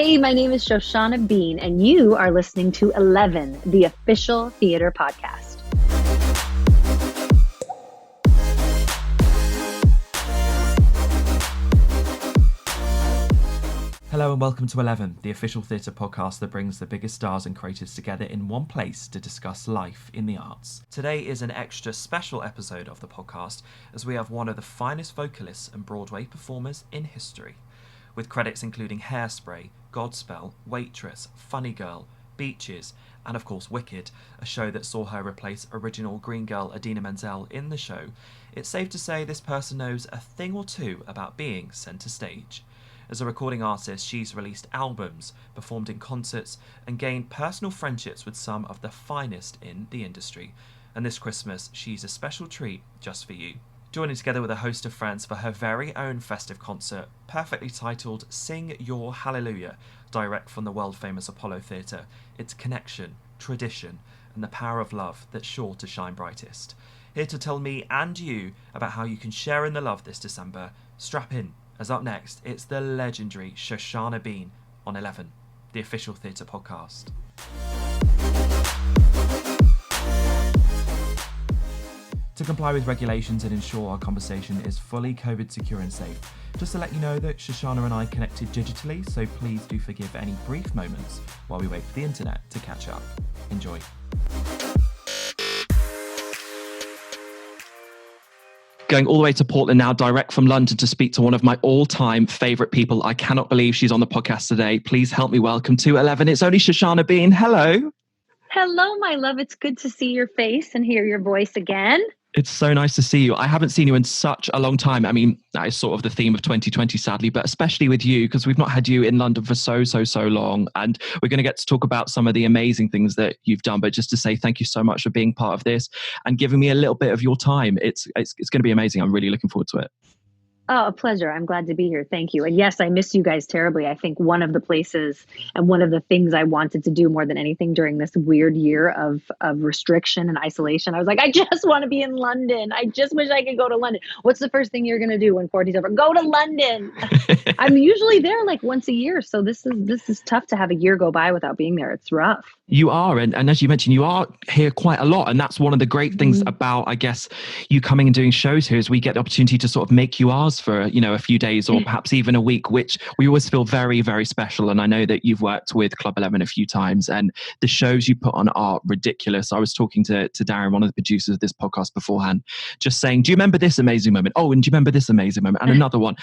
Hey, my name is Shoshana Bean, and you are listening to 11, the official theater podcast. Hello and welcome to 11, the official theatre podcast that brings the biggest stars and creators together in one place to discuss life in the arts. Today is an extra special episode of the podcast as we have one of the finest vocalists and Broadway performers in history, with credits including Hairspray, Godspell, Waitress, Funny Girl, Beaches, and of course Wicked, a show that saw her replace original Green Girl Idina Menzel in the show. It's safe to say this person knows a thing or two about being centre stage. As a recording artist, she's released albums, performed in concerts, and gained personal friendships with some of the finest in the industry. And this Christmas, she's a special treat just for you. Joining together with a host of friends for her very own festive concert, perfectly titled Sing Your Hallelujah, direct from the world-famous Apollo Theatre, it's connection, tradition, and the power of love that's sure to shine brightest. Here to tell me and you about how you can share in the love this December, strap in, as up next, it's the legendary Shoshana Bean on 11, the official theatre podcast. To comply with regulations and ensure our conversation is fully COVID secure and safe, just to let you know that Shoshana and I connected digitally, so please do forgive any brief moments while we wait for the internet to catch up. Enjoy. Going all the way to Portland now, direct from London, to speak to one of my all-time favourite people. I cannot believe she's on the podcast today. Please help me welcome to 11. It's only Shoshana Bean. Hello. Hello, my love. It's good to see your face and hear your voice again. It's so nice to see you. I haven't seen you in such a long time. I mean, that is sort of the theme of 2020, sadly, but especially with you, because we've not had you in London for so long. And we're going to get to talk about some of the amazing things that you've done. But just to say thank you so much for being part of this and giving me a little bit of your time. It's going to be amazing. I'm really looking forward to it. Oh, a pleasure. I'm glad to be here. Thank you. And yes, I miss you guys terribly. I think one of the places and one of the things I wanted to do more than anything during this weird year of restriction and isolation, I was like, I just want to be in London. I just wish I could go to London. What's the first thing you're going to do when quarantine's over? Go to London. I'm usually there like once a year. So this is tough to have a year go by without being there. It's rough. You are. And as you mentioned, you are here quite a lot. And that's one of the great things about, I guess, you coming and doing shows here is we get the opportunity to sort of make you ours for, you know, a few days or perhaps even a week, which we always feel very, very special. And I know that you've worked with Club 11 a few times and the shows you put on are ridiculous. I was talking to Darren, one of the producers of this podcast beforehand, just saying, do you remember this amazing moment? Oh, and do you remember this amazing moment? And another one.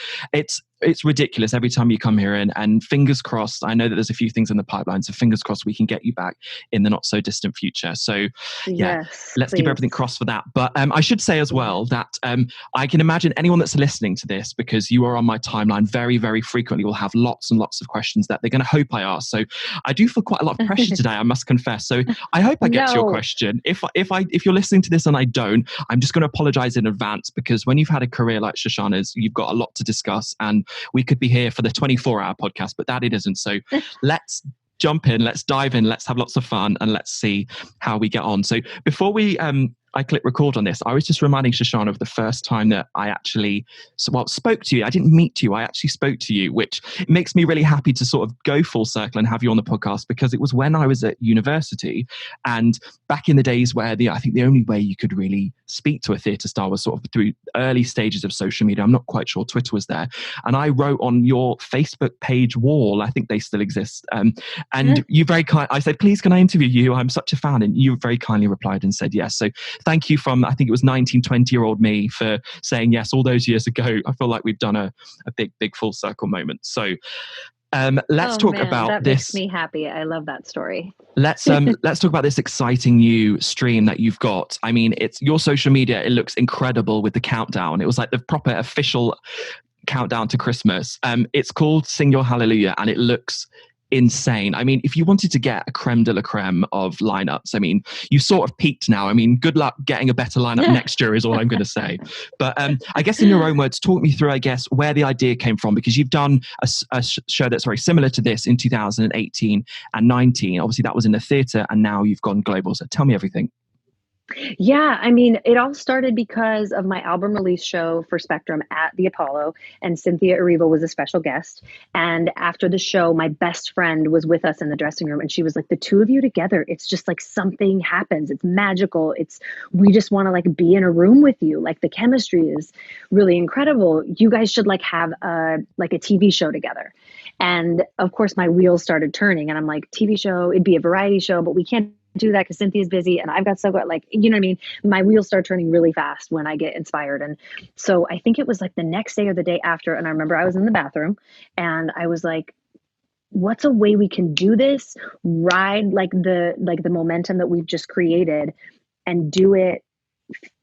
It's ridiculous every time you come here and fingers crossed, I know that there's a few things in the pipeline, so fingers crossed we can get you back in the not so distant future. So yeah, yes, let's keep everything crossed for that. But I should say as well that I can imagine anyone that's listening to this, because you are on my timeline very, very frequently, will have lots and lots of questions that they're going to hope I ask. So I do feel quite a lot of pressure today, I must confess. So I hope I get to your question. If you're listening to this and I don't, I'm just going to apologize in advance, because when you've had a career like Shoshana's, you've got a lot to discuss and we could be here for the 24-hour podcast, but that it isn't. So let's jump in, let's dive in, let's have lots of fun, and let's see how we get on. So before I click record on this, I was just reminding Shoshana of the first time that I actually spoke to you. I didn't meet you, I actually spoke to you, which makes me really happy to sort of go full circle and have you on the podcast, because it was when I was at university and back in the days where I think the only way you could really speak to a theatre star was sort of through early stages of social media. I'm not quite sure Twitter was there. And I wrote on your Facebook page wall, I think they still exist, and you very kind. I said, please, can I interview you? I'm such a fan. And you very kindly replied and said yes. So thank you from, I think it was 19, 20-year-old me for saying yes all those years ago. I feel like we've done a big full circle moment. So let's talk about that this. Makes me happy. I love that story. Let's talk about this exciting new stream that you've got. I mean, it's your social media. It looks incredible with the countdown. It was like the proper official countdown to Christmas. It's called Sing Your Hallelujah, and it looks insane. I mean, if you wanted to get a creme de la creme of lineups, I mean, you sort of peaked now. I mean, good luck getting a better lineup next year is all I'm going to say. But I guess in your own words, talk me through, I guess, where the idea came from, because you've done a show that's very similar to this in 2018 and 19. Obviously, that was in the theatre, and now you've gone global. So tell me everything. Yeah, I mean, it all started because of my album release show for Spectrum at the Apollo, and Cynthia Erivo was a special guest. And after the show, my best friend was with us in the dressing room, and she was like, "The two of you together, it's just like something happens. It's magical. We just want to like be in a room with you. Like the chemistry is really incredible. You guys should like have a TV show together." And of course, my wheels started turning, and I'm like, "TV show, it'd be a variety show, but we can't do that because Cynthia's busy and I've got so good, like, you know what I mean? My wheels start turning really fast when I get inspired. And so I think it was like the next day or the day after. And I remember I was in the bathroom and I was like, what's a way we can do this? Ride like the momentum that we've just created and do it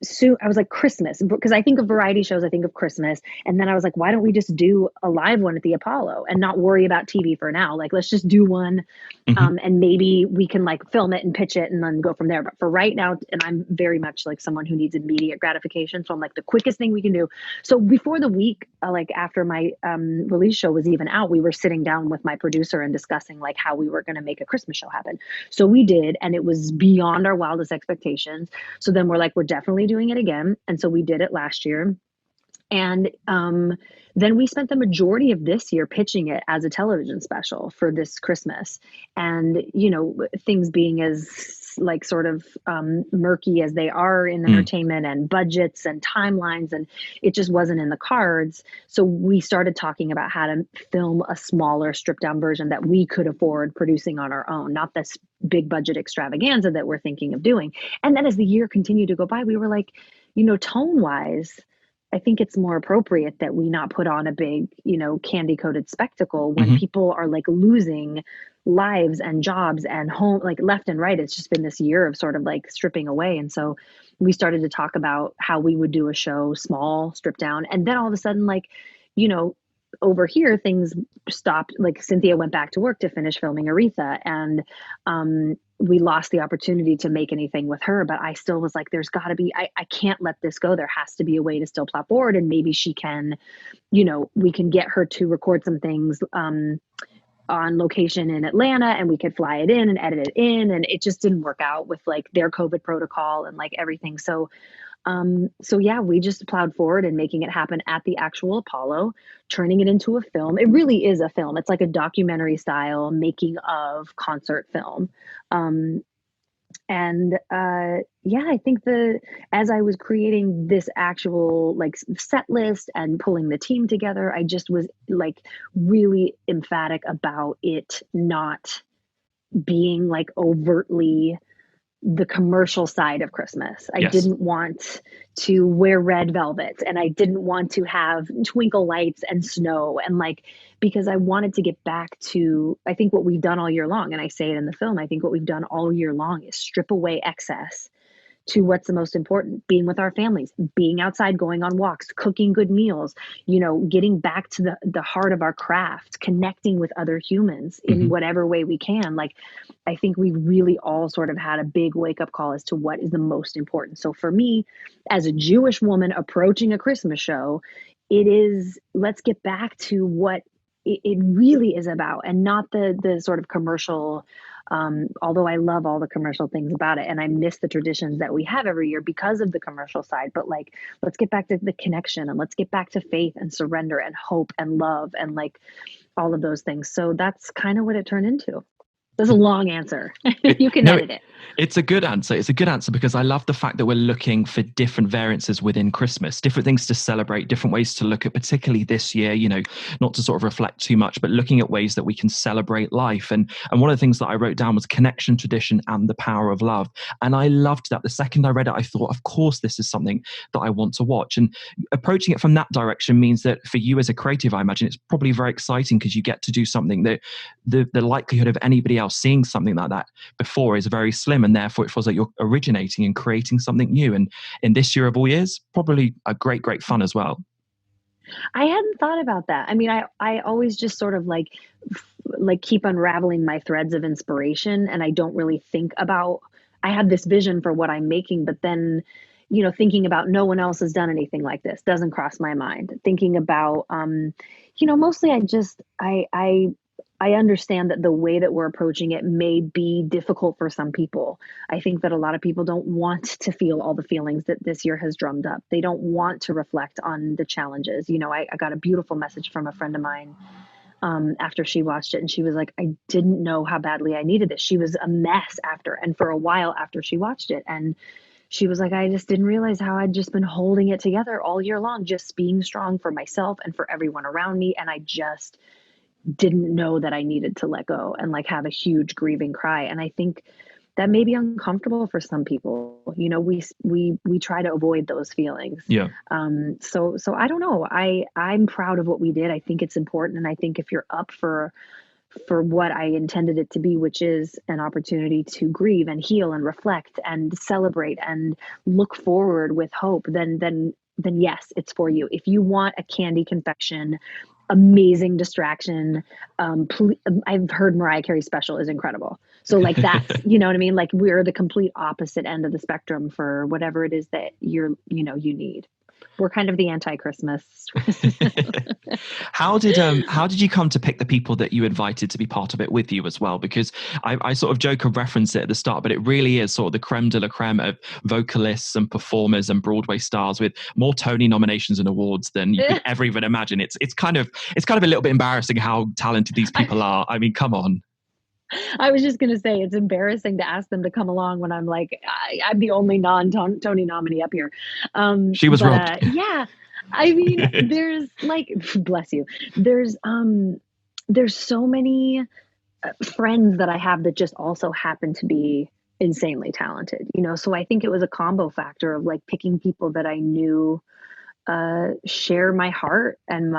soon. I was like, Christmas, because I think of variety shows, I think of Christmas. And then I was like, why don't we just do a live one at the Apollo and not worry about TV for now? Like, let's just do one. Hmm. And maybe we can like film it and pitch it and then go from there. But for right now, and I'm very much like someone who needs immediate gratification. So I'm like, the quickest thing we can do. So before the week, like after my release show was even out, we were sitting down with my producer and discussing like how we were going to make a Christmas show happen. So we did, and it was beyond our wildest expectations. So then we're like, we're definitely doing it again. And so we did it last year. And then we spent the majority of this year pitching it as a television special for this Christmas. And, you know, things being as like sort of murky as they are in Mm. entertainment and budgets and timelines, and it just wasn't in the cards. So we started talking about how to film a smaller stripped down version that we could afford producing on our own, not this big budget extravaganza that we're thinking of doing. And then as the year continued to go by, we were like, you know, tone wise, I think it's more appropriate that we not put on a big, you know, candy coated spectacle when Hmm. people are like losing lives and jobs and home, like left and right. It's just been this year of sort of like stripping away. And so we started to talk about how we would do a show small, stripped down. And then all of a sudden, like, you know, over here, things stopped. Like Cynthia went back to work to finish filming Aretha. And we lost the opportunity to make anything with her, but I still was like, there's got to be, I can't let this go. There has to be a way to still plow forward. And maybe she can, you know, we can get her to record some things on location in Atlanta and we could fly it in and edit it in. And it just didn't work out with like their COVID protocol and like everything. So yeah, we just plowed forward and making it happen at the actual Apollo, turning it into a film. It really is a film. It's like a documentary style making of concert film. Um, and yeah, I think the as I was creating this actual like set list and pulling the team together, I just was like really emphatic about it not being like overtly the commercial side of Christmas. I Yes. didn't want to wear red velvet and I didn't want to have twinkle lights and snow and like because I wanted to get back to I think what we've done all year long and I say it in the film I think what we've done all year long is strip away excess to what's the most important, being with our families, being outside, going on walks, cooking good meals, you know, getting back to the heart of our craft, connecting with other humans in Hmm. whatever way we can. Like, I think we really all sort of had a big wake up call as to what is the most important. So for me, as a Jewish woman approaching a Christmas show, it is let's get back to what it really is about and not the sort of commercial although I love all the commercial things about it and I miss the traditions that we have every year because of the commercial side. But like, let's get back to the connection and let's get back to faith and surrender and hope and love and like all of those things. So that's kind of what it turned into. That's a long answer. You can No, edit it. it's a good answer. It's a good answer because I love the fact that we're looking for different variances within Christmas, different things to celebrate, different ways to look at, particularly this year, you know, not to sort of reflect too much, but looking at ways that we can celebrate life. And one of the things that I wrote down was connection, tradition, and the power of love. And I loved that. The second I read it, I thought, of course, this is something that I want to watch. And approaching it from that direction means that for you as a creative, I imagine it's probably very exciting because you get to do something that the likelihood of anybody else seeing something like that before is very slim, and therefore it feels like you're originating and creating something new. And in this year of all years, probably a great fun as well. I hadn't thought about that. I mean, I always just sort of like keep unraveling my threads of inspiration and I don't really think about I had this vision for what I'm making, but then you know, thinking about no one else has done anything like this doesn't cross my mind. Thinking about you know, mostly I I understand that the way that we're approaching it may be difficult for some people. I think that a lot of people don't want to feel all the feelings that this year has drummed up. They don't want to reflect on the challenges. You know, I got a beautiful message from a friend of mine after she watched it, and she was like, I didn't know how badly I needed this. She was a mess after, and for a while after she watched it. And she was like, I just didn't realize how I'd just been holding it together all year long, just being strong for myself and for everyone around me. And I just didn't know that I needed to let go and like have a huge grieving cry. And I think that may be uncomfortable for some people. You know, we try to avoid those feelings. Yeah. So I don't know. I'm proud of what we did. I think it's important, and I think if you're up for what I intended it to be, which is an opportunity to grieve and heal and reflect and celebrate and look forward with hope, then yes, it's for you. If you want a candy confection, amazing distraction, I've heard Mariah Carey's special is incredible. So like that's, you know what I mean? Like we're the complete opposite end of the spectrum for whatever it is that you need. We're kind of the anti-Christmas. How did you come to pick the people that you invited to be part of it with you as well? Because I sort of joke and reference it at the start, but it really is sort of the creme de la creme of vocalists and performers and Broadway stars with more Tony nominations and awards than you could ever even imagine. It's kind of a little bit embarrassing how talented these people are. I mean, come on. I was just going to say, it's embarrassing to ask them to come along when I'm like, I'm the only non-Tony nominee up here. She was robbed. Yeah. I mean, there's like, bless you. There's so many friends that I have that just also happen to be insanely talented, you know? So I think it was a combo factor of like picking people that I knew share my heart and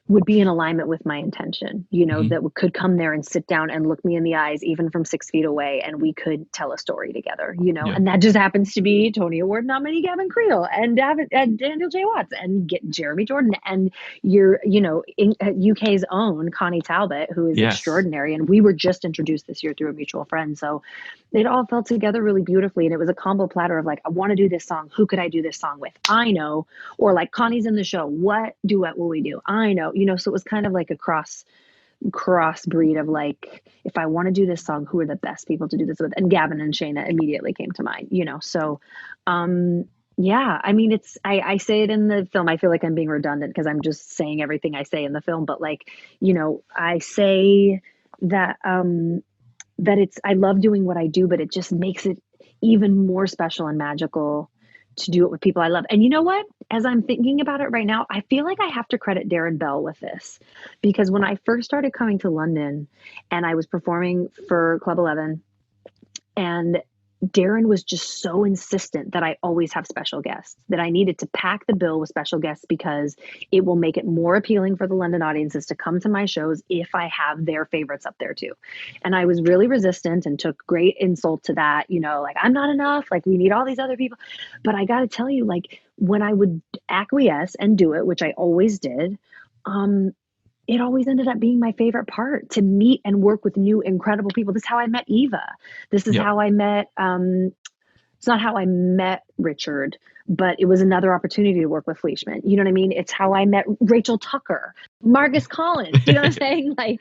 would be in alignment with my intention, you know, that could come there and sit down and look me in the eyes, even from 6 feet away, and we could tell a story together, you know, and that just happens to be Tony Award nominee Gavin Creel and Daniel J. Watts and Jeremy Jordan and UK's own Connie Talbot, who is extraordinary. And we were just introduced this year through a mutual friend. So it all fell together really beautifully. And it was a combo platter of like, I want to do this song. Who could I do this song with? I know. Or like Connie's in the show. What duet will we do? I know. You know, so it was kind of like a crossbreed of like, if I want to do this song, who are the best people to do this with? And Gavin and Shayna immediately came to mind, you know? So, yeah, I mean, I say it in the film. I feel like I'm being redundant because I'm just saying everything I say in the film, but like, you know, I say that, I love doing what I do, but it just makes it even more special and magical to do it with people I love. And you know what? As I'm thinking about it right now, I feel like I have to credit Darren Bell with this, because when I first started coming to London and I was performing for Club 11, and Darren was just so insistent that I always have special guests, that I needed to pack the bill with special guests because it will make it more appealing for the London audiences to come to my shows if I have their favorites up there too. And I was really resistant and took great insult to that, you know, like I'm not enough, like we need all these other people. But I got to tell you, like when I would acquiesce and do it, which I always did, it always ended up being my favorite part, to meet and work with new, incredible people. This is how I met Eva. This is how I met, it's not how I met Richard, but it was another opportunity to work with Fleischman. You know what I mean? It's how I met Rachel Tucker, Marcus Collins. You know what I'm saying? Like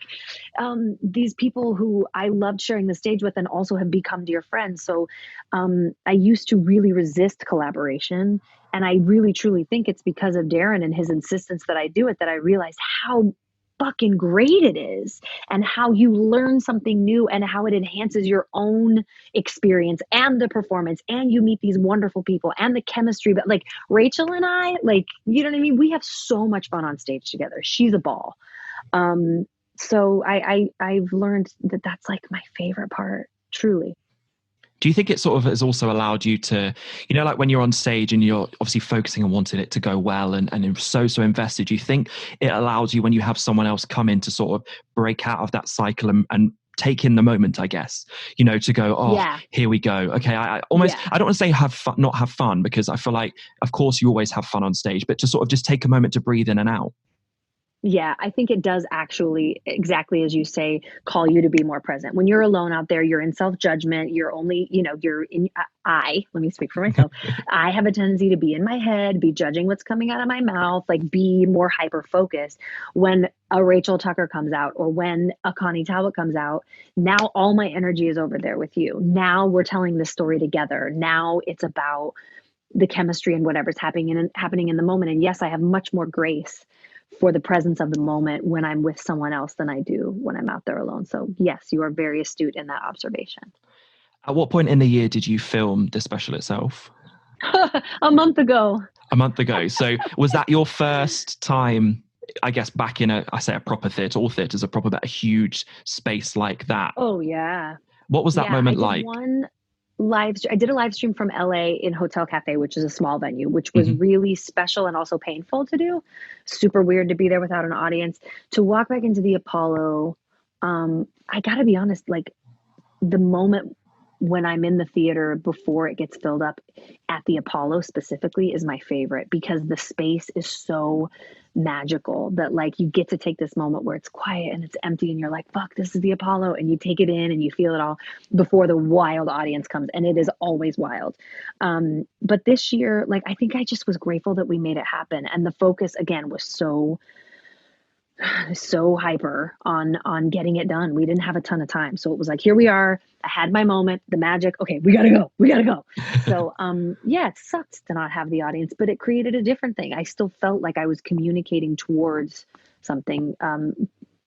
these people who I loved sharing the stage with and also have become dear friends. So I used to really resist collaboration. And I really, truly think it's because of Darren and his insistence that I do it that I realized how fucking great it is, and how you learn something new and how it enhances your own experience and the performance, and you meet these wonderful people and the chemistry. But like Rachel and I, like, you know what I mean? We have so much fun on stage together. She's a ball. So I've learned that that's like my favorite part, truly. Do you think it sort of has also allowed you to, you know, like when you're on stage and you're obviously focusing on wanting it to go well and you're so invested, do you think it allows you, when you have someone else come in, to sort of break out of that cycle and take in the moment, I guess, you know, to go, here we go. Okay. I almost, I don't want to say not have fun, because I feel like, of course, you always have fun on stage, but to sort of just take a moment to breathe in and out. Yeah, I think it does actually, exactly as you say, call you to be more present. When you're alone out there, you're in self-judgment. You're only, you're in, let me speak for myself. I have a tendency to be in my head, be judging what's coming out of my mouth, like be more hyper focused. When a Rachel Tucker comes out or when a Connie Talbot comes out, now all my energy is over there with you. Now we're telling this story together. Now it's about the chemistry and whatever's happening in the moment. And yes, I have much more grace for the presence of the moment when I'm with someone else than I do when I'm out there alone. So yes, you are very astute in that observation. At what point in the year did you film the special itself? A month ago. A month ago. So was that your first time, I guess, back in I say a proper theatre, all theatres are proper, but a huge space like that? Oh yeah. What was that Yeah, I moment did like? one I did a live stream from LA in Hotel Cafe, which is a small venue, which was Mm-hmm. really special and also painful to do. Super weird to be there without an audience. To walk back into the Apollo, I gotta be honest, like the moment when I'm in the theater before it gets filled up at the Apollo specifically is my favorite because the space is so magical that like you get to take this moment where it's quiet and it's empty and you're like, fuck, this is the Apollo, and you take it in and you feel it all before the wild audience comes, and it is always wild. But this year, like I think I just was grateful that we made it happen, and the focus again was so hyper on getting it done. We didn't have a ton of time. So it was like, here we are. I had my moment, the magic. Okay, we gotta go. We gotta go. So yeah, it sucked to not have the audience, but it created a different thing. I still felt like I was communicating towards something.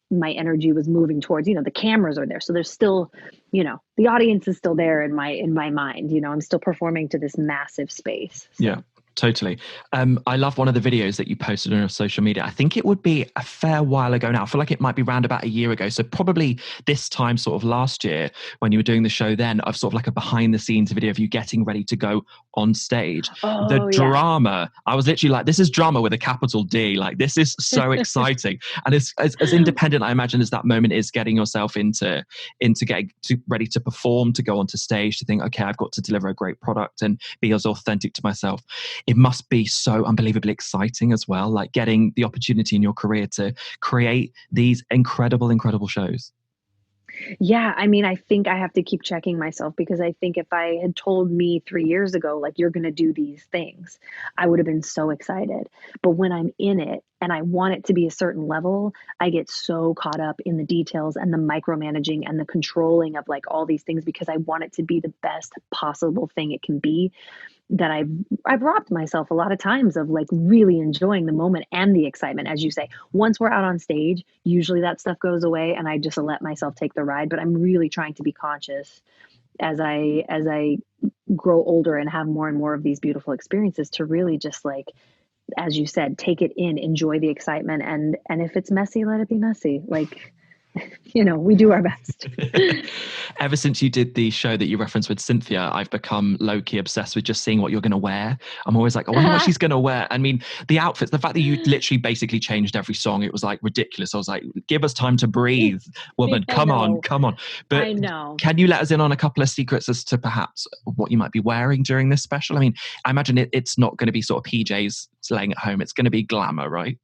My energy was moving towards, the cameras are there. So there's still, the audience is still there in my mind. I'm still performing to this massive space. So. Yeah. Totally. I love one of the videos that you posted on your social media. I think it would be a fair while ago now. I feel like it might be around about a year ago. So probably this time sort of last year when you were doing the show then, of sort of like a behind the scenes video of you getting ready to go on stage. The Oh yeah. drama, I was literally like, this is drama with a capital D. Like this is so exciting. And as independent, I imagine, as that moment is getting yourself into getting ready to perform, to go onto stage, to think, okay, I've got to deliver a great product and be as authentic to myself. It must be so unbelievably exciting as well, like getting the opportunity in your career to create these incredible, incredible shows. Yeah, I mean, I think I have to keep checking myself because I think if I had told me 3 years ago, like, you're going to do these things, I would have been so excited. But when I'm in it and I want it to be a certain level, I get so caught up in the details and the micromanaging and the controlling of like all these things because I want it to be the best possible thing it can be, that I've robbed myself a lot of times of like really enjoying the moment and the excitement. As you say, once we're out on stage, usually that stuff goes away and I just let myself take the ride. But I'm really trying to be conscious as I grow older and have more and more of these beautiful experiences to really just like, as you said, take it in, enjoy the excitement, and if it's messy, let it be messy. Like, we do our best. Ever since you did the show that you referenced with Cynthia, I've become low-key obsessed with just seeing what you're going to wear. I'm always like, I wonder what she's going to wear. I mean, the outfits, the fact that you literally basically changed every song, it was like ridiculous. I was like, give us time to breathe, woman. Come on, come on. But I know. can you let us in on a couple of secrets as to perhaps what you might be wearing during this special? I mean, I imagine it's not going to be sort of PJs laying at home. It's going to be glamour, right?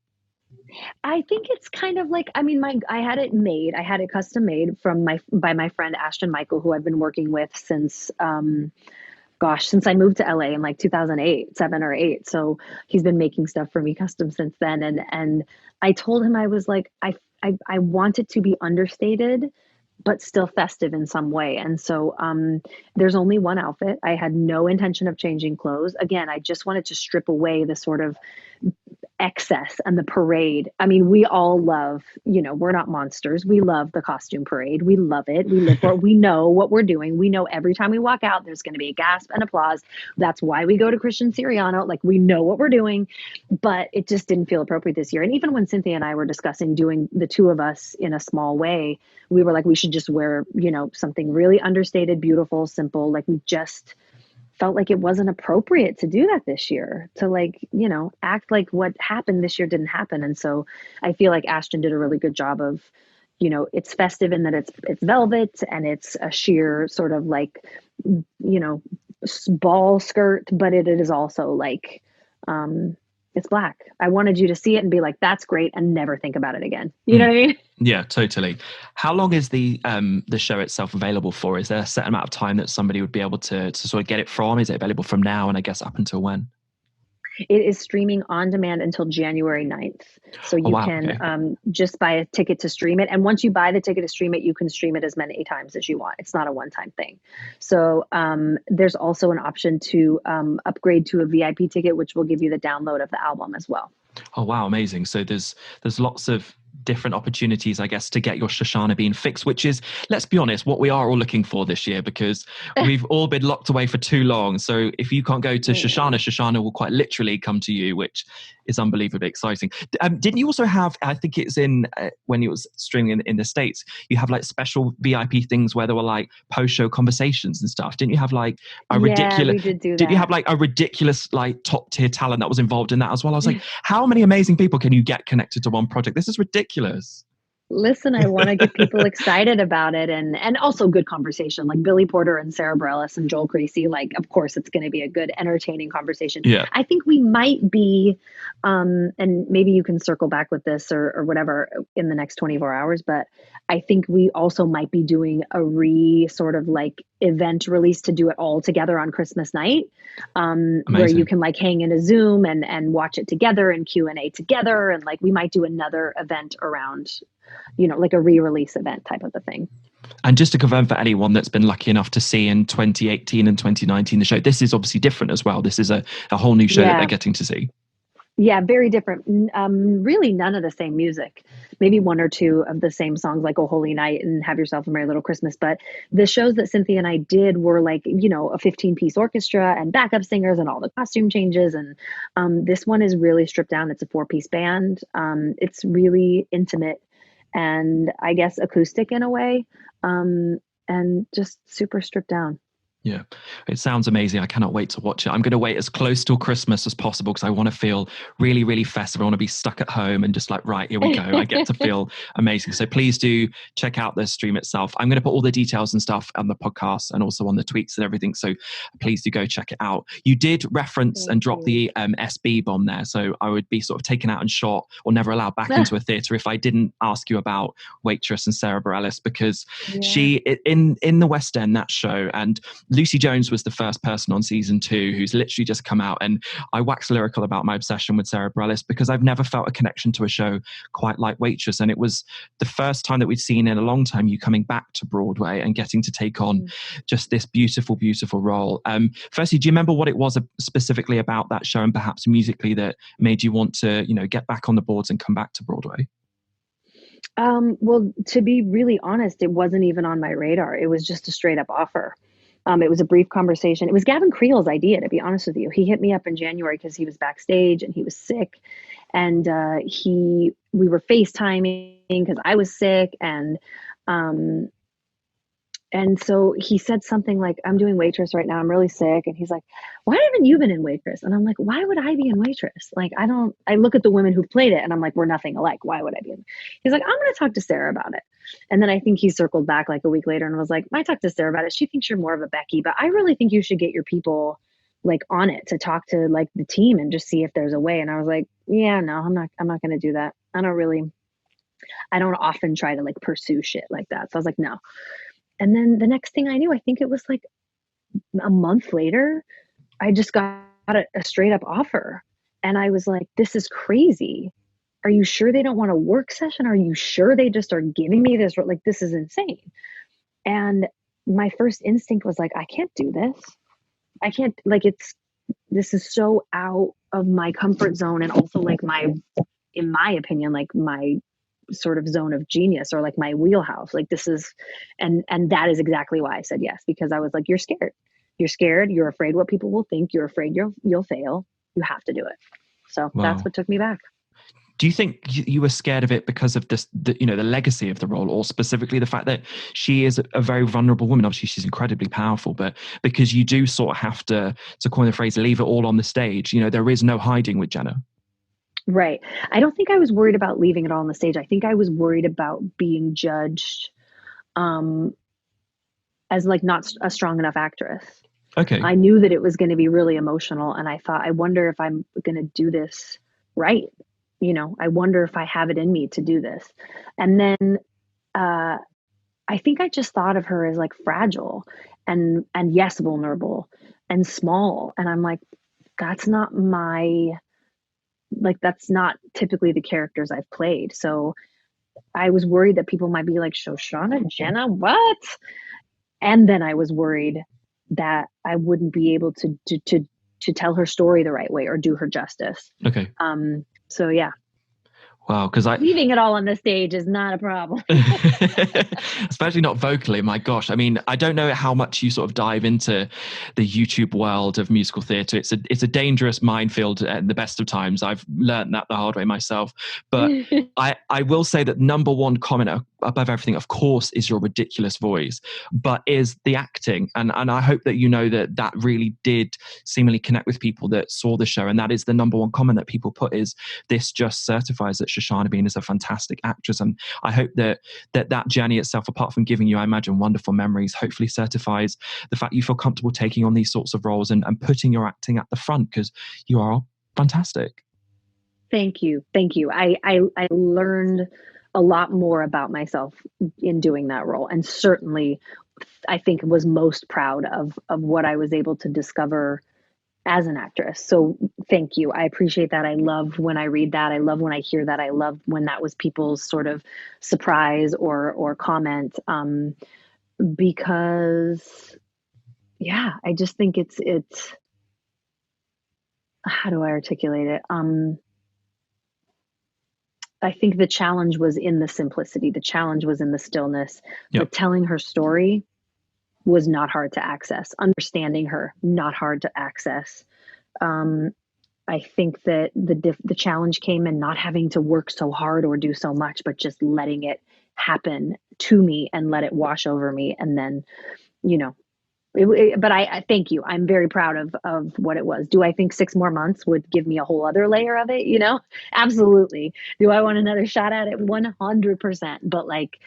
I think it's kind of like, I mean, I had it made. I had it custom made by my friend Ashton Michael, who I've been working with since since I moved to LA in like 2008, 7 or 8. So he's been making stuff for me custom since then. And I told him, I was like, I want it to be understated but still festive in some way. And so there's only one outfit. I had no intention of changing clothes. Again, I just wanted to strip away the sort of excess and the parade. I mean, we all love, we're not monsters. We love the costume parade. We love it. We live for it. We know what we're doing. We know every time we walk out, there's going to be a gasp and applause. That's why we go to Christian Siriano. Like, we know what we're doing, but it just didn't feel appropriate this year. And even when Cynthia and I were discussing doing the two of us in a small way, we were like, we should just wear, something really understated, beautiful, simple. Like, we just felt like it wasn't appropriate to do that this year, to like, act like what happened this year didn't happen. And so I feel like Ashton did a really good job of, it's festive in that it's velvet and it's a sheer sort of like, ball skirt, but it is also like, It's black. I wanted you to see it and be like, that's great, and never think about it again. You know what I mean? Yeah, totally. How long is the show itself available for? Is there a set amount of time that somebody would be able to sort of get it from? Is it available from now and I guess up until when? It is streaming on demand until January 9th. So Oh you wow, can okay. just buy a ticket to stream it. And once you buy the ticket to stream it, you can stream it as many times as you want. It's not a one-time thing. So there's also an option to upgrade to a VIP ticket, which will give you the download of the album as well. Oh wow, amazing. So there's lots of different opportunities, I guess, to get your Shoshana being fixed, which is, let's be honest, what we are all looking for this year, because we've all been locked away for too long. So if you can't go to Shoshana, Shoshana will quite literally come to you, which is unbelievably exciting. Didn't you also have, I think it's in when it was streaming in the States, you have like special VIP things where there were like post-show conversations and stuff. Didn't you have like a ridiculous, we did do did you have that. like a ridiculous like top tier talent that was involved in that as well? I was like, how many amazing people can you get connected to one project? This is ridiculous. Listen, I want to get people excited about it, and also good conversation, like Billy Porter and Sarah Bareilles and Joel Creasy. Like, of course, it's going to be a good, entertaining conversation. Yeah. I think we might be, and maybe you can circle back with this or whatever in the next 24 hours, but I think we also might be doing a sort of like event release to do it all together on Christmas night, where you can like hang in a Zoom and watch it together and Q&A together. And like, we might do another event around, like a re-release event type of a thing. And just to confirm for anyone that's been lucky enough to see in 2018 and 2019 the show, this is obviously different as well. This is a whole new show that they're getting to see. Yeah, very different. Really none of the same music. Maybe one or two of the same songs like Oh Holy Night and Have Yourself a Merry Little Christmas. But the shows that Cynthia and I did were like, a 15-piece orchestra and backup singers and all the costume changes. And this one is really stripped down. It's a 4-piece band. It's really intimate and I guess acoustic in a way, and just super stripped down. Yeah, it sounds amazing. I cannot wait to watch it. I'm going to wait as close till Christmas as possible because I want to feel really, really festive. I want to be stuck at home and just like, right, here we go. I get to feel amazing. So please do check out the stream itself. I'm going to put all the details and stuff on the podcast and also on the tweets and everything. So please do go check it out. You did reference and drop the SB bomb there. So I would be sort of taken out and shot or never allowed back into a theatre if I didn't ask you about Waitress and Sarah Bareilles, because she, in the West End, that show, and Lucy Jones was the first person on season 2 who's literally just come out, and I wax lyrical about my obsession with Sarah Bareilles because I've never felt a connection to a show quite like Waitress, and it was the first time that we'd seen in a long time you coming back to Broadway and getting to take on just this beautiful, beautiful role. Firstly, do you remember what it was specifically about that show and perhaps musically that made you want to, get back on the boards and come back to Broadway? Well, to be really honest, it wasn't even on my radar. It was just a straight up offer. It was a brief conversation. It was Gavin Creel's idea, to be honest with you. He hit me up in January because he was backstage and he was sick. And we were FaceTiming because I was sick. And so he said something like, I'm doing Waitress right now. I'm really sick. And he's like, why haven't you been in Waitress? And I'm like, why would I be in Waitress? Like, I look at the women who've played it and I'm like, we're nothing alike. Why would I be in? He's like, I'm going to talk to Sarah about it. And then I think he circled back like a week later and was like, I talked to Sarah about it. She thinks you're more of a Becky, but I really think you should get your people like on it to talk to like the team and just see if there's a way. And I was like, yeah, no, I'm not going to do that. I don't often try to like pursue shit like that. So I was like, no. And then the next thing I knew, I think it was like a month later, I just got a straight up offer. And I was like, this is crazy. Are you sure they don't want a work session? Are you sure they just are giving me this? Like, this is insane. And my first instinct was like, I can't do this. I can't, like, this is so out of my comfort zone. And also like in my opinion, like my sort of zone of genius or like my wheelhouse. Like this is, and that is exactly why I said yes, because I was like, you're scared. You're afraid what people will think. You're afraid you'll fail. You have to do it. So that's what took me back. Do you think you were scared of it because of the legacy of the role, or specifically the fact that she is a very vulnerable woman? Obviously, she's incredibly powerful, but because you do sort of have to coin the phrase, leave it all on the stage. There is no hiding with Jenna. Right. I don't think I was worried about leaving it all on the stage. I think I was worried about being judged as like not a strong enough actress. Okay. I knew that it was going to be really emotional, and I thought, I wonder if I'm going to do this right. I wonder if I have it in me to do this. And then uh, I think I just thought of her as like fragile and yes, vulnerable and small. And I'm like, that's not my like that's not typically the characters I've played. So I was worried that people might be like, Shoshana, Jenna, what? And then I was worried that I wouldn't be able to tell her story the right way or do her justice. Okay. So yeah, Wow, because leaving it all on the stage is not a problem. especially not vocally. My gosh, I mean, I don't know how much you sort of dive into the YouTube world of musical theatre. It's a dangerous minefield at the best of times. I've learned that the hard way myself. But I will say that number one comment above everything, of course, is your ridiculous voice, but is the acting. And I hope that you know that really did seemingly connect with people that saw the show. And that is the number one comment that people put is, this just certifies that Shoshana Bean is a fantastic actress. And I hope that journey itself, apart from giving you, I imagine, wonderful memories, hopefully certifies the fact you feel comfortable taking on these sorts of roles and putting your acting at the front, because you are fantastic. Thank you. Thank you. I learned a lot more about myself in doing that role. And certainly I think was most proud of what I was able to discover as an actress. So thank you. I appreciate that. I love when I read that. I love when I hear that. I love when that was people's sort of surprise or comment. Because yeah, I just think it's how do I articulate it? I think the challenge was in the simplicity. The challenge was in the stillness. Yep. But telling her story was not hard to access. Understanding her, not hard to access. I think that the challenge came in not having to work so hard or do so much, but just letting it happen to me and let it wash over me. And then, you know, but I thank you. I'm very proud of what it was. Do I think 6 more months would give me a whole other layer of it? Absolutely. Do I want another shot at it? 100%. But like,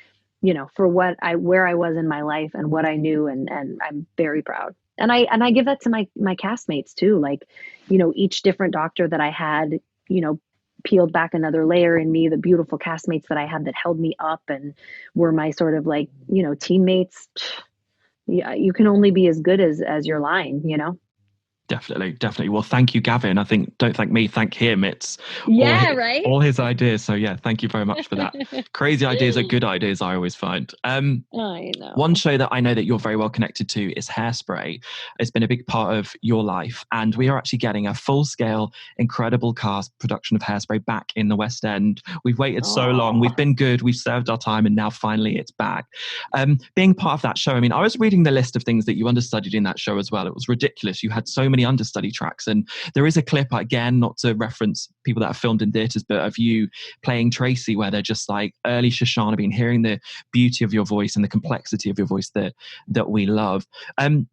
for where I was in my life and what I knew, and I'm very proud. And I give that to my castmates too. Like, each different doctor that I had, peeled back another layer in me. The beautiful castmates that I had that held me up and were my sort of like, teammates. Yeah, you can only be as good as your line. Definitely. Well, thank you, Gavin. I think don't thank me, thank him. It's right. all his ideas. So yeah, thank you very much for that. Crazy ideas are good ideas, I always find. I know. One show that I know that you're very well connected to is Hairspray. It's been a big part of your life, and we are actually getting a full-scale, incredible cast production of Hairspray back in the West End. We've waited so long. We've been good. We've served our time, and now finally it's back. Being part of that show, I mean, I was reading the list of things that you understudied in that show as well. It was ridiculous. You had so many understudy tracks, and there is a clip, again, not to reference people that are filmed in theatres, but of you playing Tracy, where they're just like early Shoshana Bean, hearing the beauty of your voice and the complexity of your voice that we love.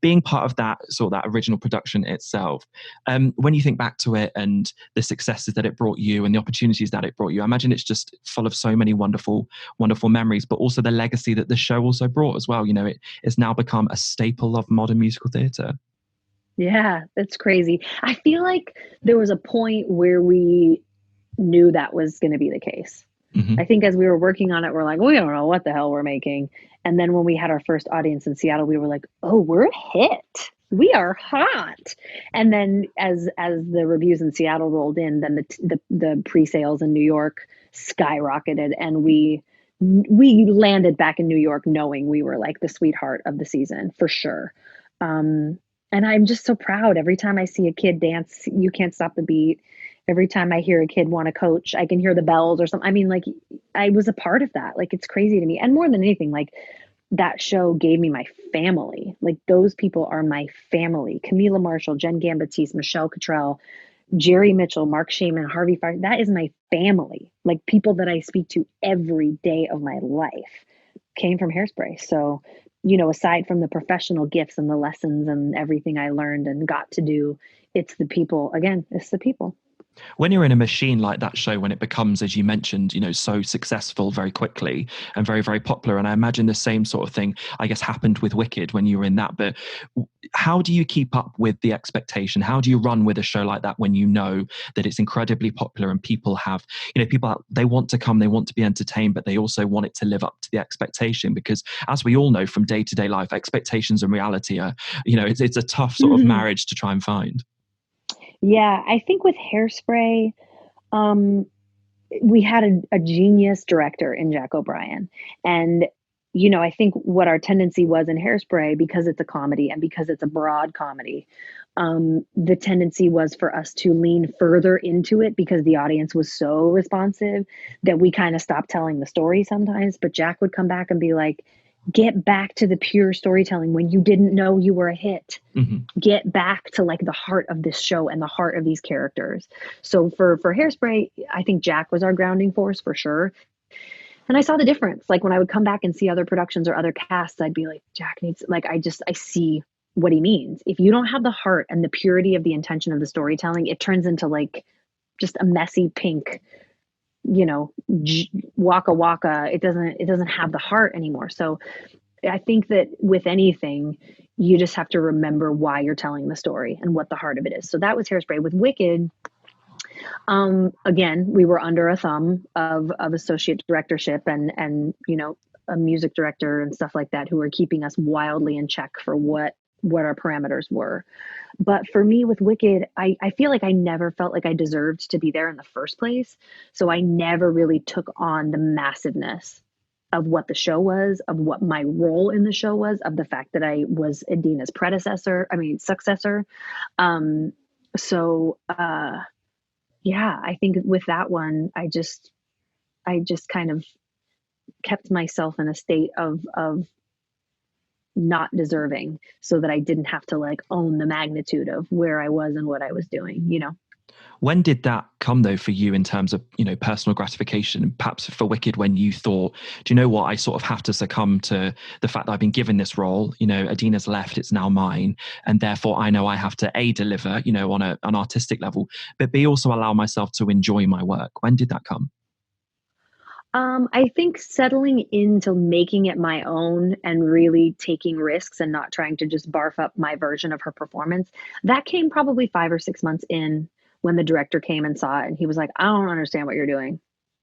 Being part of that that original production itself, when you think back to it and the successes that it brought you and the opportunities that it brought you, I imagine it's just full of so many wonderful memories, but also the legacy that the show also brought as well. It has now become a staple of modern musical theatre. Yeah, that's crazy. I feel like there was a point where we knew that was going to be the case. Mm-hmm. I think as we were working on it, we're like, we don't know what the hell we're making. And then when we had our first audience in Seattle, we were like, oh, we're a hit. We are hot. And then as the reviews in Seattle rolled in, then the pre-sales in New York skyrocketed, and we landed back in New York knowing we were like the sweetheart of the season for sure. And I'm just so proud. Every time I see a kid dance, you can't stop the beat. Every time I hear a kid want to coach, I can hear the bells or something. I mean, like, I was a part of that. Like, it's crazy to me. And more than anything, like, that show gave me my family. Like, those people are my family. Camila Marshall, Jen Gambatiste, Michelle Cottrell, Jerry Mitchell, Mark Shaman, Harvey Fire. That is my family. Like, people that I speak to every day of my life came from Hairspray. So, aside from the professional gifts and the lessons and everything I learned and got to do, it's the people. Again, it's the people. When you're in a machine like that show, when it becomes, as you mentioned, so successful very quickly and very, very popular, and I imagine the same sort of thing, I guess, happened with Wicked when you were in that. But how do you keep up with the expectation? How do you run with a show like that when you know that it's incredibly popular and people have, they want to come, they want to be entertained, but they also want it to live up to the expectation? Because as we all know from day to day life, expectations and reality are, it's a tough sort of marriage to try and find. Yeah, I think with Hairspray, um, we had a genius director in Jack O'Brien. And, I think what our tendency was in Hairspray, because it's a comedy and because it's a broad comedy, the tendency was for us to lean further into it because the audience was so responsive that we kind of stopped telling the story sometimes. But Jack would come back and be like, get back to the pure storytelling when you didn't know you were a hit. Get back to like the heart of this show and the heart of these characters. So for Hairspray, I think Jack was our grounding force for sure. And I saw the difference. Like when I would come back and see other productions or other casts, I'd be like, Jack needs, like, I see what he means. If you don't have the heart and the purity of the intention of the storytelling, it turns into like just a messy pink, waka waka. It doesn't have the heart anymore. So I think that with anything, you just have to remember why you're telling the story and what the heart of it is. So that was Hairspray. With Wicked, again, we were under a thumb of associate directorship and a music director and stuff like that who were keeping us wildly in check for what our parameters were. But for me with Wicked, I feel like I never felt like I deserved to be there in the first place. So I never really took on the massiveness of what the show was, of what my role in the show was, of the fact that I was Adina's successor. So yeah, I think with that one, I just kind of kept myself in a state of not deserving so that I didn't have to like own the magnitude of where I was and what I was doing. When did that come though for you in terms of, personal gratification, and perhaps for Wicked when you thought, do you know what, I sort of have to succumb to the fact that I've been given this role, Adina's left, it's now mine. And therefore I know I have to deliver, on an artistic level, but B, also allow myself to enjoy my work. When did that come? I think settling into making it my own and really taking risks and not trying to just barf up my version of her performance, that came probably 5 or 6 months in when the director came and saw it and he was like, I don't understand what you're doing.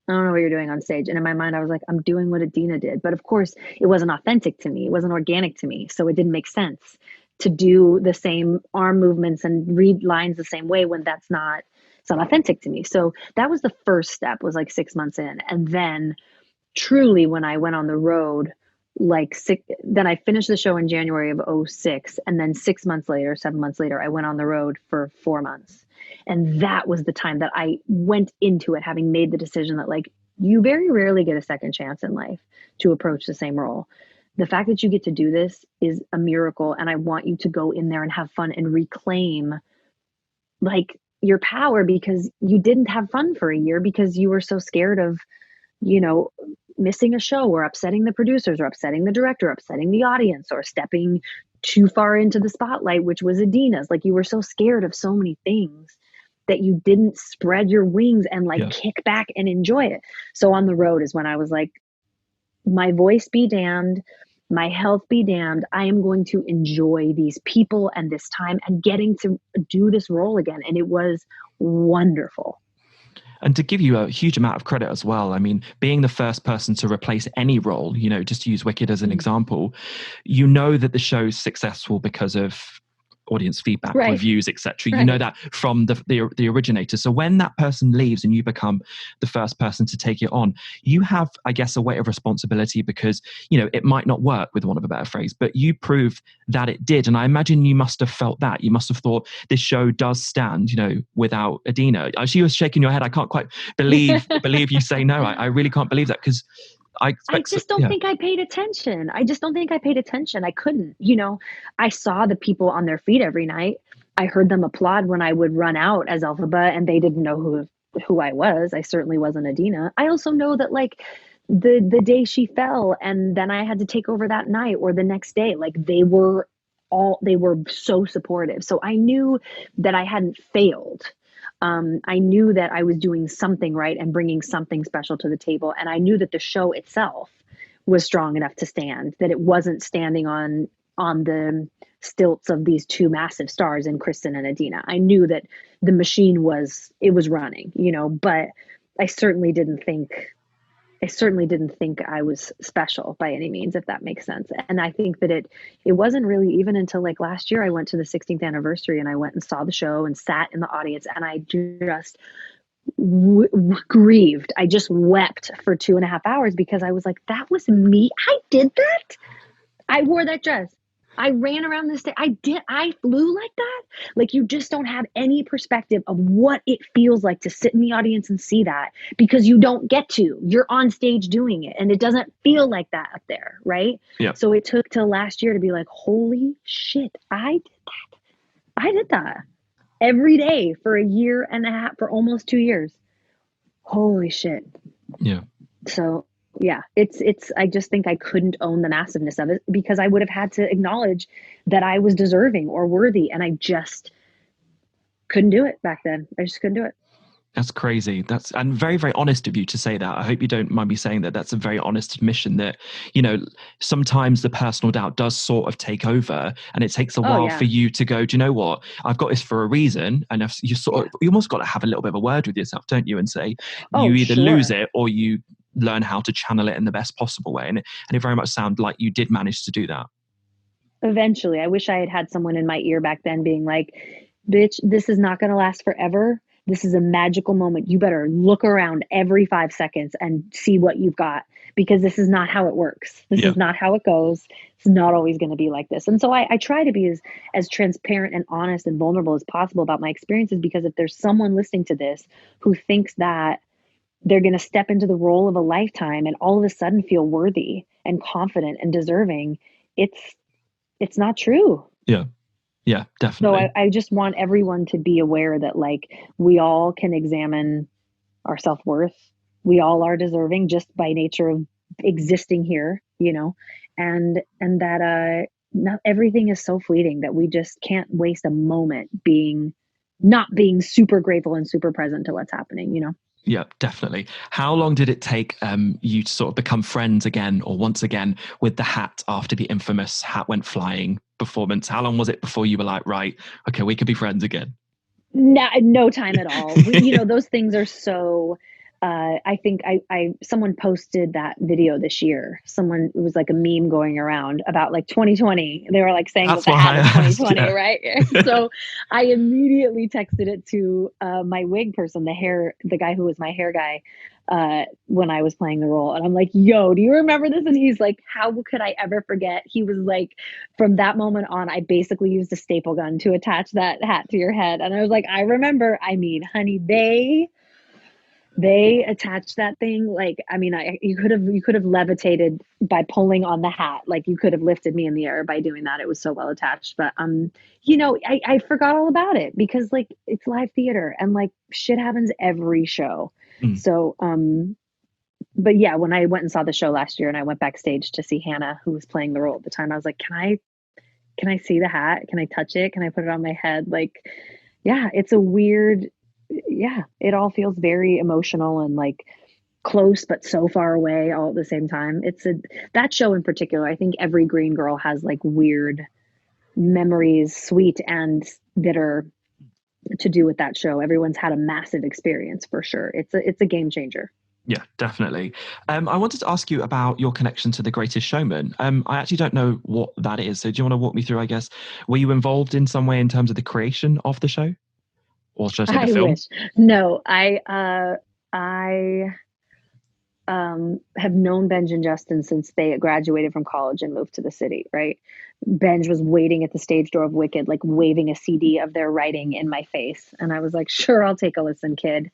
I don't know what you're doing on stage. And in my mind, I was like, I'm doing what Adina did. But of course, it wasn't authentic to me. It wasn't organic to me. So it didn't make sense to do the same arm movements and read lines the same way when it's not authentic to me. So that was the first step, was like 6 months in. And then truly when I went on the road, then I finished the show in January of '06. And then 6 months later, 7 months later, I went on the road for 4 months. And that was the time that I went into it, having made the decision that like, you very rarely get a second chance in life to approach the same role. The fact that you get to do this is a miracle. And I want you to go in there and have fun and reclaim like your power, because you didn't have fun for a year because you were so scared of, missing a show or upsetting the producers or upsetting the director, upsetting the audience, or stepping too far into the spotlight, which was Adina's. Like you were so scared of so many things that you didn't spread your wings and kick back and enjoy it. So on the road is when I was like, my voice be damned, my health be damned. I am going to enjoy these people and this time and getting to do this role again. And it was wonderful. And to give you a huge amount of credit as well, I mean, being the first person to replace any role, just to use Wicked as an example, that the show's successful because of audience feedback, right, reviews, etc. Right. You know that from the originator. So when that person leaves and you become the first person to take it on, you have, I guess, a weight of responsibility because, it might not work, with one of a better phrase, but you proved that it did. And I imagine you must have felt that. You must have thought this show does stand, without Adina. As you were shaking your head, I can't quite believe you say no. I really can't believe that, because I just don't think I paid attention. I just don't think I paid attention. I couldn't, I saw the people on their feet every night. I heard them applaud when I would run out as Elphaba and they didn't know who I was. I certainly wasn't Adina. I also know that like the day she fell and then I had to take over that night or the next day, like they were so supportive. So I knew that I hadn't failed. I knew that I was doing something right and bringing something special to the table. And I knew that the show itself was strong enough to stand, that it wasn't standing on the stilts of these two massive stars in Kristen and Adina. I knew that the machine was, it was running, you know, but I certainly didn't think I certainly didn't think I was special by any means, if that makes sense. And I think that it wasn't really even until like last year I went to the 16th anniversary and I went and saw the show and sat in the audience and I just grieved. I just wept for 2.5 hours because I was like, that was me. I did that. I wore that dress. I ran around the stage. I flew like that. Like you just don't have any perspective of what it feels like to sit in the audience and see that because you don't get to. You're on stage doing it and it doesn't feel like that up there, right? Yeah. So it took till last year to be like, holy shit, I did that. I did that every day for a year and a half, for almost 2 years. Holy shit. Yeah. So yeah, it's I just think I couldn't own the massiveness of it because I would have had to acknowledge that I was deserving or worthy and I just couldn't do it back then. I just couldn't do it. That's crazy. That's and very, very honest of you to say that. I hope you don't mind me saying that. That's a very honest admission that, you know, sometimes the personal doubt does sort of take over and it takes a while Yeah. for you to go, do you know what? I've got this for a reason. And if you sort of, you almost got to have a little bit of a word with yourself, don't you? And say, you either lose it or you learn how to channel it in the best possible way. And it very much sounded like you did manage to do that. Eventually, I wish I had had someone in my ear back then being like, bitch, this is not going to last forever. This is a magical moment. You better look around every 5 seconds and see what you've got because this is not how it works. This is not how it goes. It's not always going to be like this. And so I try to be as transparent and honest and vulnerable as possible about my experiences because if there's someone listening to this who thinks that they're going to step into the role of a lifetime and all of a sudden feel worthy and confident and deserving, it's not true. Yeah. Yeah, definitely. So I just want everyone to be aware that like we all can examine our self-worth. We all are deserving just by nature of existing here, you know, and that not everything is so fleeting that we just can't waste a moment not being super grateful and super present to what's happening, you know. Yeah, definitely. How long did it take you to sort of become friends again or once again with the hat after the infamous hat went flying performance? How long was it before you were like, right, okay, we could be friends again? No time at all. You know, those things are so I think someone posted that video this year. It was like a meme going around about like 2020. They were like saying That's that the hat is 2020, yeah. right? So I immediately texted it to my wig person, the guy who was my hair guy when I was playing the role. And I'm like, yo, do you remember this? And he's like, how could I ever forget? He was like, from that moment on, I basically used a staple gun to attach that hat to your head. And I was like, I remember. I mean, honey, they attached that thing like I mean you could have levitated by pulling on the hat, like you could have lifted me in the air by doing that. It was so well attached. But you know, I forgot all about it because like it's live theater and like shit happens every show. So but yeah, when I went and saw the show last year and I went backstage to see Hannah, who was playing the role at the time, I was like, can I see the hat? Can I touch it? Can I put it on my head? Like, yeah, it's a weird, yeah, it all feels very emotional and like close but so far away all at the same time. That show in particular, I think every green girl has like weird memories, sweet and bitter, to do with that show. Everyone's had a massive experience for sure. It's a game changer. Yeah, definitely. I wanted to ask you about your connection to The Greatest Showman. I actually don't know what that is. So do you want to walk me through, I guess? Were you involved in some way in terms of the creation of the show? Or should I say the film? Wish. No, I have known Benj and Justin since they graduated from college and moved to the city, right? Benj was waiting at the stage door of Wicked, like waving a CD of their writing in my face. And I was like, sure, I'll take a listen, kid.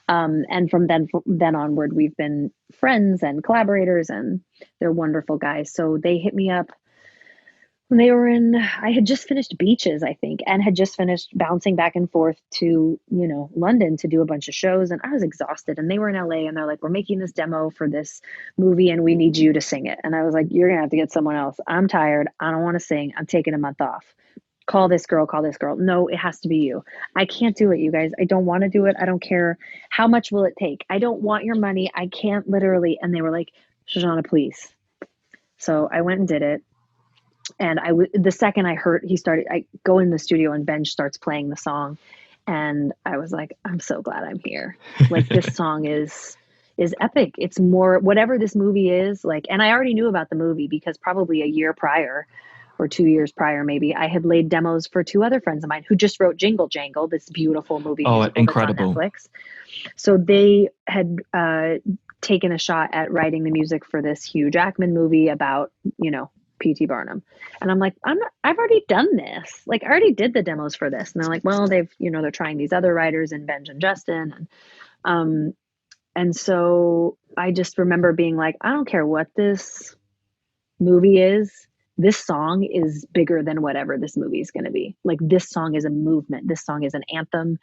And from then onward, we've been friends and collaborators, and they're wonderful guys. So they hit me up when I had just finished Beaches, I think, and had just finished bouncing back and forth to, you know, London to do a bunch of shows. And I was exhausted. And they were in LA and they're like, we're making this demo for this movie and we need you to sing it. And I was like, you're going to have to get someone else. I'm tired. I don't want to sing. I'm taking a month off. call this girl, call this girl. No, it has to be you. I can't do it, you guys. I don't want to do it. I don't care. How much will it take? I don't want your money. I can't literally. And they were like, Shoshana, please. So I went and did it. And the second I heard, I go in the studio and Benj starts playing the song. And I was like, I'm so glad I'm here. Like, this song is epic. It's more, whatever this movie is like, and I already knew about the movie because probably a year prior or 2 years prior, maybe, I had laid demos for two other friends of mine who just wrote Jingle Jangle, this beautiful movie musical incredible. that's on Netflix. So they had taken a shot at writing the music for this Hugh Jackman movie about, P.T. Barnum. And I'm like, I've already done this. Like, I already did the demos for this. And they're like, well, they're trying these other writers and Benj and Justin. And so I just remember being like, I don't care what this movie is. This song is bigger than whatever this movie is going to be. Like, this song is a movement. This song is an anthem.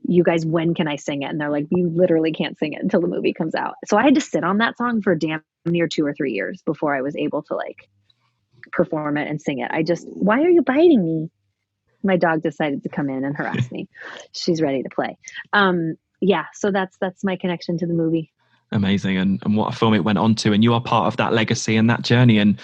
You guys, when can I sing it? And they're like, you literally can't sing it until the movie comes out. So I had to sit on that song for damn near 2 or 3 years before I was able to like perform it and sing it. Why are you biting me? My dog decided to come in and harass me. She's ready to play. Yeah, so that's my connection to the movie. Amazing. And what a film it went on to, and you are part of that legacy and that journey, and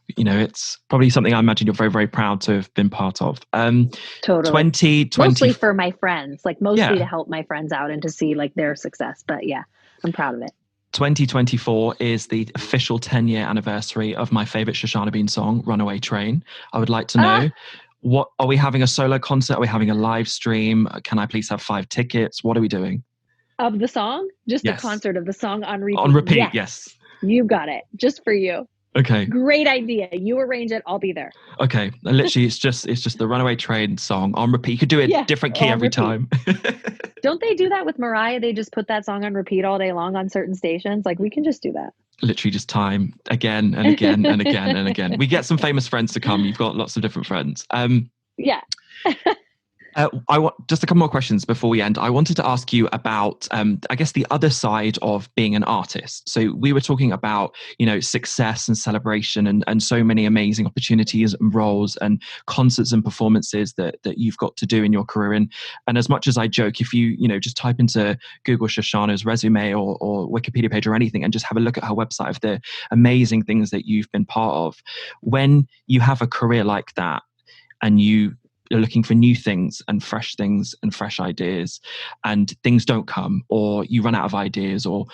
it's probably something I imagine you're very, very proud to have been part of. Totally. 2020, mostly for my friends, like mostly to help my friends out and to see like their success, but yeah, I'm proud of it. 2024 is the official 10-year anniversary of my favorite Shoshana Bean song, Runaway Train. I would like to know, what are we having, a solo concert? Are we having a live stream? Can I please have 5 tickets? What are we doing? Of the song? Just a concert of the song on repeat. On repeat, yes. You got it. Just for you. Okay. Great idea. You arrange it. I'll be there. Okay. Literally, it's just the Runaway Train song on repeat. You could do a different key every time. Don't they do that with Mariah? They just put that song on repeat all day long on certain stations. Like, we can just do that. Literally just time again and again and again and again. We get some famous friends to come. You've got lots of different friends. Yeah. I want just a couple more questions before we end. I wanted to ask you about, I guess, the other side of being an artist. So we were talking about, success and celebration and so many amazing opportunities and roles and concerts and performances that you've got to do in your career. And as much as I joke, if you, just type into Google Shoshana's resume or Wikipedia page or anything and just have a look at her website of the amazing things that you've been part of, when you have a career like that and you're looking for new things and fresh ideas, and things don't come, or you run out of ideas, or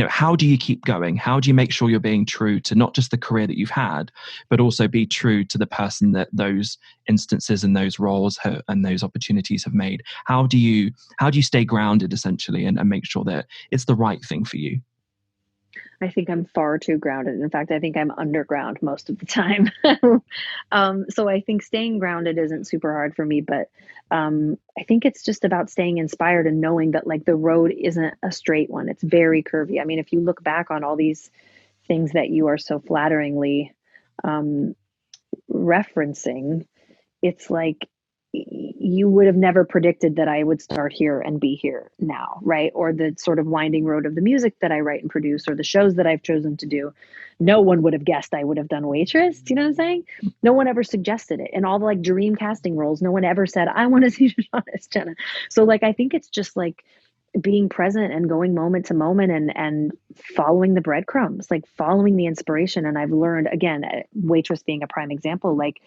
how do you keep going? How do you make sure you're being true to not just the career that you've had, but also be true to the person that those instances and those roles and those opportunities have made? How do you stay grounded essentially and make sure that it's the right thing for you? I think I'm far too grounded. In fact, I think I'm underground most of the time. So I think staying grounded isn't super hard for me, but I think it's just about staying inspired and knowing that like the road isn't a straight one. It's very curvy. I mean, if you look back on all these things that you are so flatteringly referencing, it's like you would have never predicted that I would start here and be here now, right? Or the sort of winding road of the music that I write and produce, or the shows that I've chosen to do. No one would have guessed I would have done Waitress. Do you know what I'm saying? No one ever suggested it. And all the like dream casting roles, no one ever said, I want to see Shoshana as Jenna. So like, I think it's just like being present and going moment to moment and following the breadcrumbs, like following the inspiration. And I've learned, again, Waitress being a prime example, like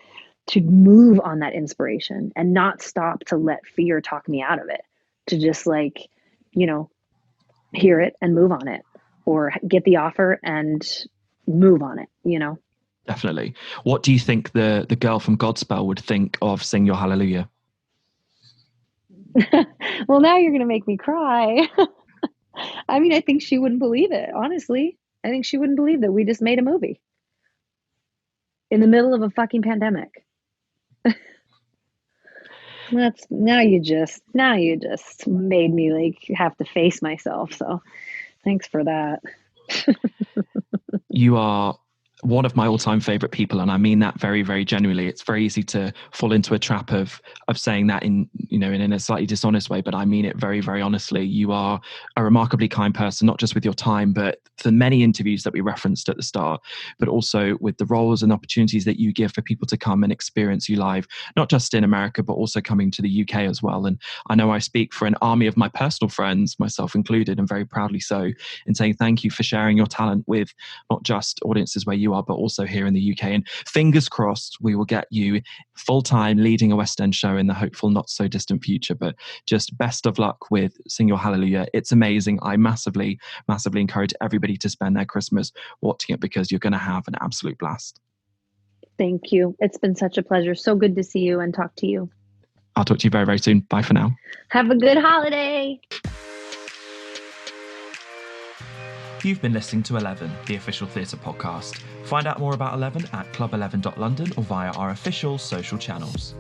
to move on that inspiration and not stop to let fear talk me out of it, to just like, hear it and move on it, or get the offer and move on it, Definitely. What do you think the girl from Godspell would think of Sing Your Hallelujah? Well, now you're going to make me cry. I mean, I think she wouldn't believe it. Honestly, I think she wouldn't believe that we just made a movie in the middle of a fucking pandemic. Now you just made me like have to face myself. So thanks for that. You are one of my all-time favorite people, and I mean that very, very genuinely. It's very easy to fall into a trap of saying that in a slightly dishonest way, but I mean it very, very honestly. You are a remarkably kind person, not just with your time, but the many interviews that we referenced at the start, but also with the roles and opportunities that you give for people to come and experience you live, not just in America, but also coming to the UK as well. And I know I speak for an army of my personal friends, myself included, and very proudly so, in saying thank you for sharing your talent with not just audiences where you are, but also here in the UK. And fingers crossed, we will get you full-time leading a West End show in the hopeful not so distant future. But just best of luck with Sing Your Hallelujah. It's amazing. I massively, massively encourage everybody to spend their Christmas watching it, because you're going to have an absolute blast. Thank you. It's been such a pleasure. So good to see you and talk to you. I'll talk to you very, very soon. Bye for now. Have a good holiday. You've been listening to 11, the official theatre podcast. Find out more about 11 at club11.london or via our official social channels.